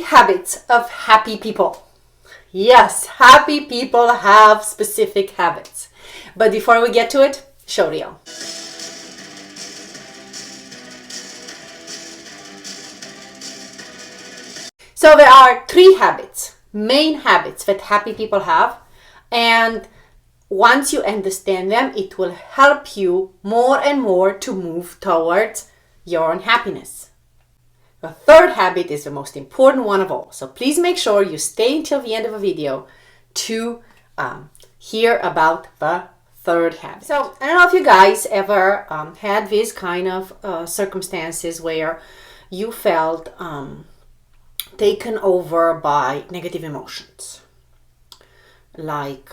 Habits of happy people. Yes, happy people have specific habits. But before we get to it, show reel. So there are three habits, main habits that happy people have, and once you understand them, it will help you more and more to move towards your own happiness. The third habit is the most important one of all. So please make sure you stay until the end of the video to hear about the third habit. So I don't know if you guys ever had these kind of circumstances where you felt taken over by negative emotions like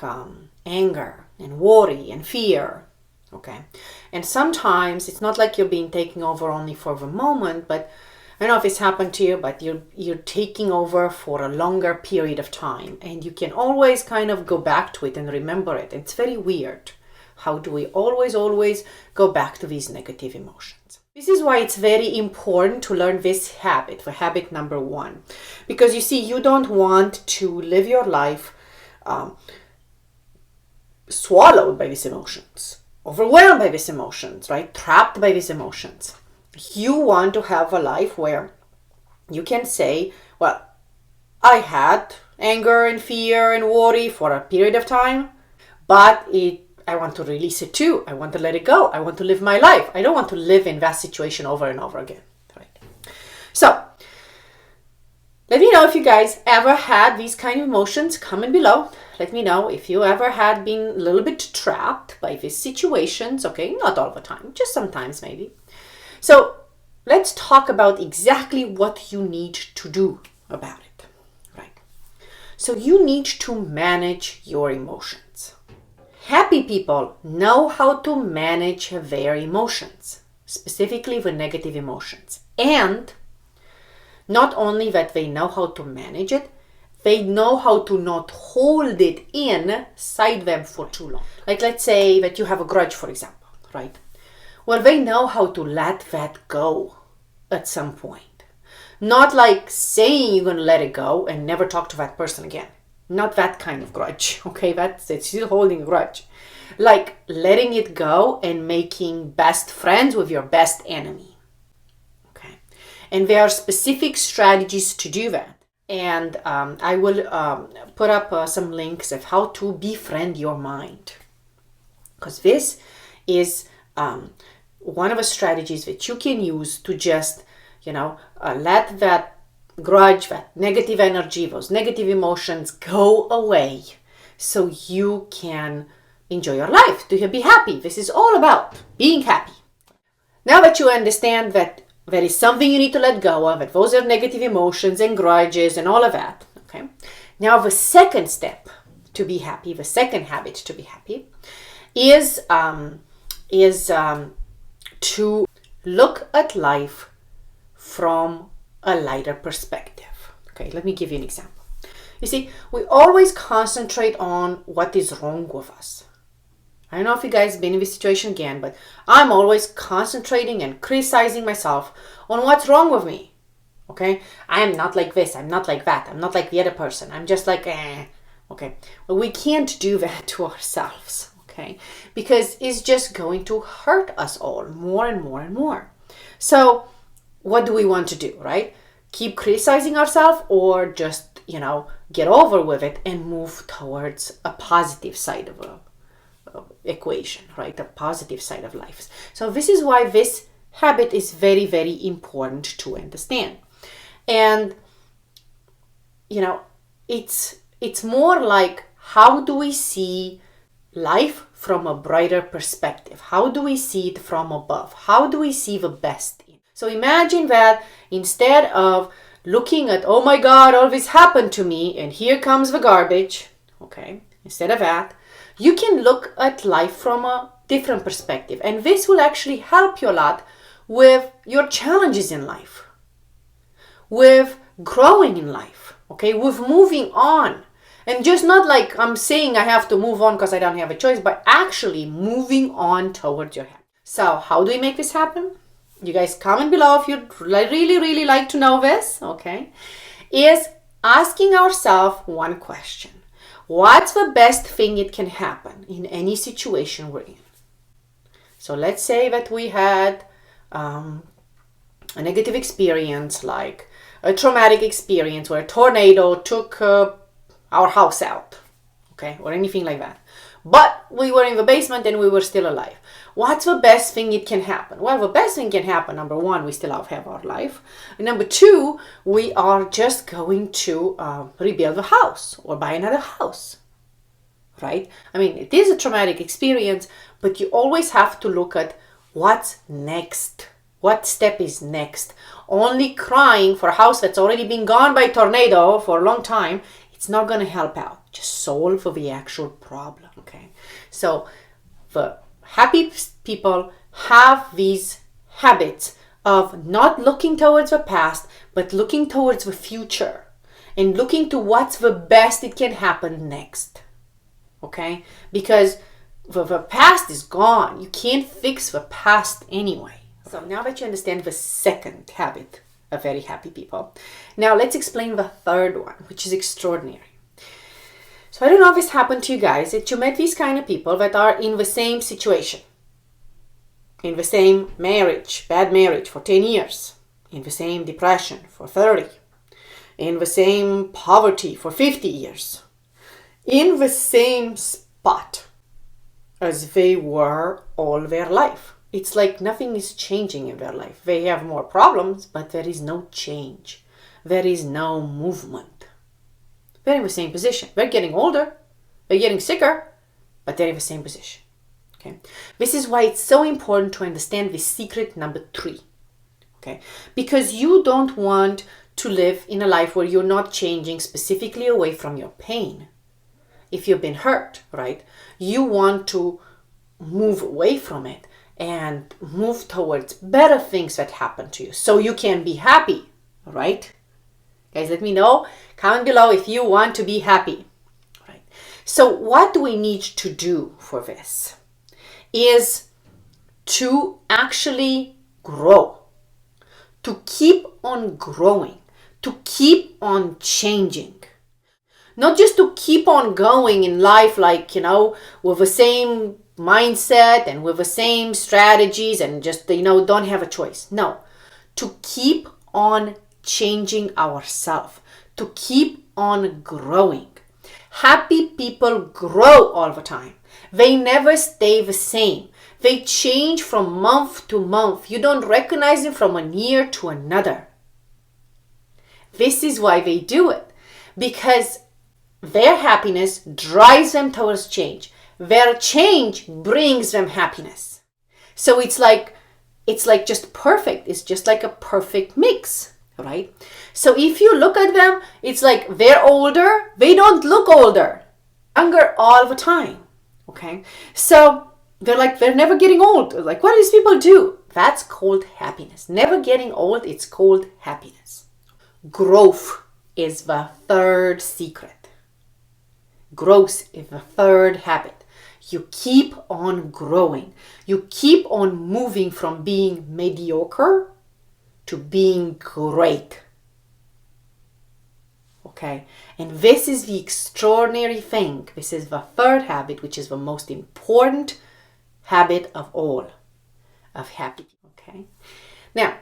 anger and worry and fear. Okay, and sometimes it's not like you're being taken over only for the moment, but I don't know if it's happened to you, but you're taking over for a longer period of time, and you can always kind of go back to it and remember it. It's very weird. How do we always go back to these negative emotions? This is why it's very important to learn this habit, the habit number one, because you see, you don't want to live your life swallowed by these emotions, overwhelmed by these emotions, right? Trapped by these emotions. You want to have a life where you can say, well, I had anger and fear and worry for a period of time, but I want to release it too. I want to let it go. I want to live my life. I don't want to live in that situation over and over again, right? So let me know if you guys ever had these kind of emotions. Comment below. Let me know if you ever had been a little bit trapped by these situations. Okay, not all the time, just sometimes maybe. So let's talk about exactly what you need to do about it, right? So you need to manage your emotions. Happy people know how to manage their emotions, specifically the negative emotions. And not only that they know how to manage it, they know how to not hold it inside them for too long. Like let's say that you have a grudge, for example, right? Well, they know how to let that go at some point. Not like saying you're going to let it go and never talk to that person again. Not that kind of grudge, okay? It's still holding a grudge. Like letting it go and making best friends with your best enemy, okay? And there are specific strategies to do that. And I will put up some links of how to befriend your mind. Because this is one of the strategies that you can use to just, let that grudge, that negative energy, those negative emotions go away so you can enjoy your life, to be happy. This is all about being happy. Now that you understand that there is something you need to let go of, that those are negative emotions and grudges and all of that, okay? Now the second step to be happy, the second habit to be happy is to look at life from a lighter perspective. Okay, let me give you an example. You see, we always concentrate on what is wrong with us. I don't know if you guys have been in this situation again, but I'm always concentrating and criticizing myself on what's wrong with me. Okay, I am not like this, I'm not like that, I'm not like the other person, I'm just like, Okay, well, we can't do that to ourselves. Okay, because it's just going to hurt us all more and more and more. So what do we want to do, right? Keep criticizing ourselves, or just, get over with it and move towards a positive side of a equation, right? The positive side of life. So this is why this habit is very, very important to understand. And, it's more like, how do we see life from a brighter perspective? How do we see it from above? How do we see the best in? So imagine that instead of looking at, oh my God, all this happened to me and here comes the garbage, okay? Instead of that, you can look at life from a different perspective. And this will actually help you a lot with your challenges in life, with growing in life, okay? With moving on. And just not like I'm saying I have to move on because I don't have a choice, but actually moving on towards your happiness. So how do we make this happen? You guys comment below if you'd really, really like to know this, okay? is asking ourselves one question. What's the best thing it can happen in any situation we're in? So let's say that we had a negative experience, like a traumatic experience where a tornado took our house out, okay, or anything like that. But we were in the basement and we were still alive. What's the best thing it can happen? Well, the best thing can happen, number one, we still have our life. And number two, we are just going to rebuild the house or buy another house, right? I mean, it is a traumatic experience, but you always have to look at what's next. What step is next? Only crying for a house that's already been gone by a tornado for a long time, it's not going to help out. Just solve the actual problem, okay? So the happy people have these habits of not looking towards the past, but looking towards the future and looking to what's the best it can happen next, okay? Because the past is gone. You can't fix the past anyway. So now that you understand the second habit of very happy people, now let's explain the third one, which is extraordinary. So I don't know if this happened to you guys, that you met these kind of people that are in the same situation, in the same marriage, bad marriage for 10 years, in the same depression for 30, in the same poverty for 50 years, in the same spot as they were all their life. It's like nothing is changing in their life. They have more problems, but there is no change. There is no movement. They're in the same position. They're getting older. They're getting sicker, but they're in the same position. Okay. This is why it's so important to understand the secret number 3. Okay. Because you don't want to live in a life where you're not changing specifically away from your pain. If you've been hurt, right? You want to move away from it and move towards better things that happen to you so you can be happy, right? Guys, let me know. Comment below if you want to be happy. Right. So what do we need to do for this? Is to actually grow. To keep on growing. To keep on changing. Not just to keep on going in life like, with the same mindset and with the same strategies and just, don't have a choice. No. To keep on changing ourselves, to keep on growing. Happy people grow all the time. They never stay the same. They change from month to month. You don't recognize them from one year to another. This is why they do it, because their happiness drives them towards change. Their change brings them happiness. So it's like just perfect. It's just like a perfect mix. Right? So if you look at them, it's like they're older. They don't look older. Younger all the time. Okay? So they're never getting old. Like, what do these people do? That's called happiness. Never getting old, it's called happiness. Growth is the third secret. Growth is the third habit. You keep on growing. You keep on moving from being mediocre to being great. Okay? And this is the extraordinary thing. This is the third habit, which is the most important habit of all of happy. Okay? Now,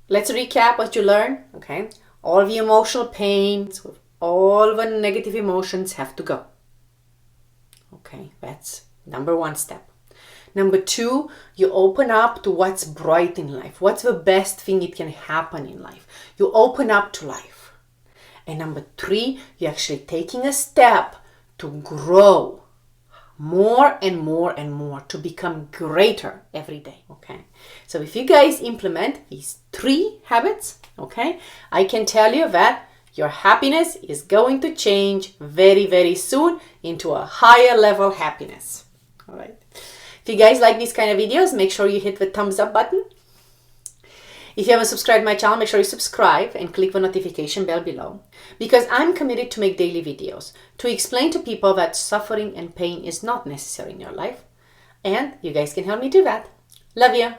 let's recap what you learned. Okay? All the emotional pains, all the negative emotions have to go. Okay? That's number 1 step. Number 2, you open up to what's bright in life. What's the best thing it can happen in life? You open up to life. And number 3, you're actually taking a step to grow more and more and more, to become greater every day. Okay? So if you guys implement these 3 habits, okay, I can tell you that your happiness is going to change very, very soon into a higher level happiness. All right? If you guys like these kind of videos, make sure you hit the thumbs up button. If you haven't subscribed to my channel, make sure you subscribe and click the notification bell below. Because I'm committed to make daily videos to explain to people that suffering and pain is not necessary in your life. And you guys can help me do that. Love you.